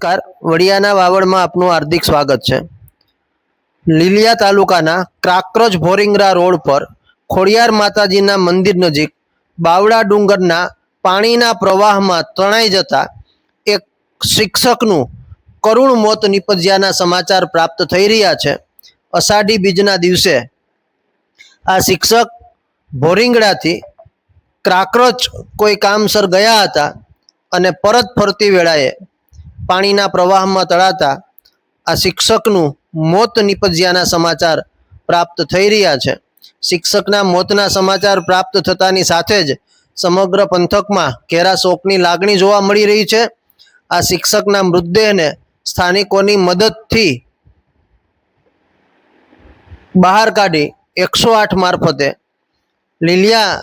નમસ્કાર, વડિયાના વાવડમાં આપનું હાર્દિક સ્વાગત છે। લીલિયા તાલુકાના કાકરોજ ભોરિંગરા રોડ પર ખોડિયાર માતાજીના મંદિર નજીક બાવળા ડુંગરના પાણીના પ્રવાહમાં તણાઈ જતા એક શિક્ષકનું કરુણ મોત નિપજ્યાના સમાચાર પ્રાપ્ત થઈ રહ્યા છે। અષાઢી બીજના દિવસે આ શિક્ષક ભોરિંગડાથી કાકરોજ કોઈ કામસર ગયા હતા અને પરત ફરતી વેળાએ પાણીના પ્રવાહમાં તળાતા આ શિક્ષકનું મોત નિપજ્યાના સમાચાર પ્રાપ્ત થઈ રહ્યા છે। શિક્ષકના મોતના સમાચાર પ્રાપ્ત થતાની સાથે જ સમગ્ર પંથકમાં ઘેરા શોકની લાગણી જોવા મળી રહી છે। આ શિક્ષકના મૃતદેહને સ્થાનિકોની મદદથી બહાર કાઢી 108 મારફતે લીલિયા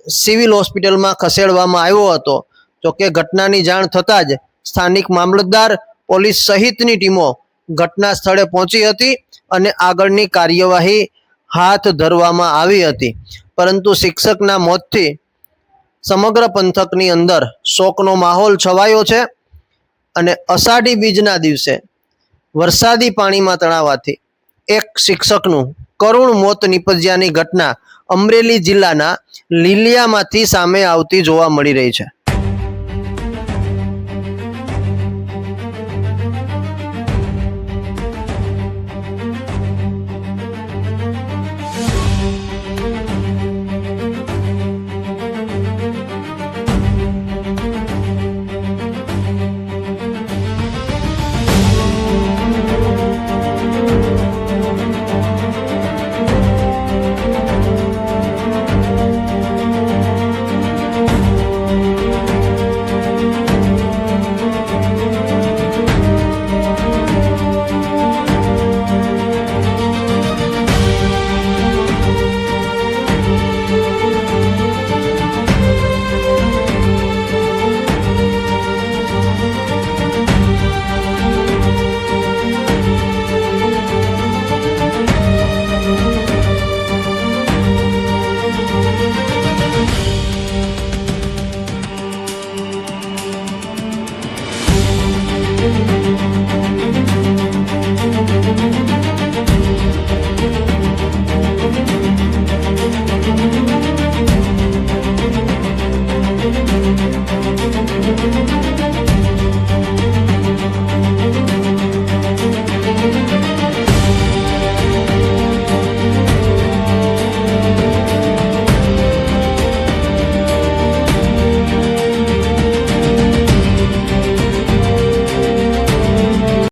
સિવિલ હોસ્પિટલમાં ખસેડવામાં આવ્યો હતો। જોકે ઘટનાની જાણ થતાં જ સ્થાનિક મામલતદાર, પોલીસ સહિતની ટીમો ઘટના સ્થળે પહોંચી હતી અને આગળની કાર્યવાહી હાથ ધરવામાં આવી હતી। પરંતુ શિક્ષકના મોતથી સમગ્ર પંથકની અંદર શોકનો માહોલ છવાયો છે અને અષાઢી બીજના દિવસે વરસાદી પાણીમાં તણાવાથી એક શિક્ષકનું કરુણ મોત નિપજ્યાની ઘટના અમરેલી જિલ્લાના લીલિયામાંથી સામે આવતી જોવા મળી રહી છે।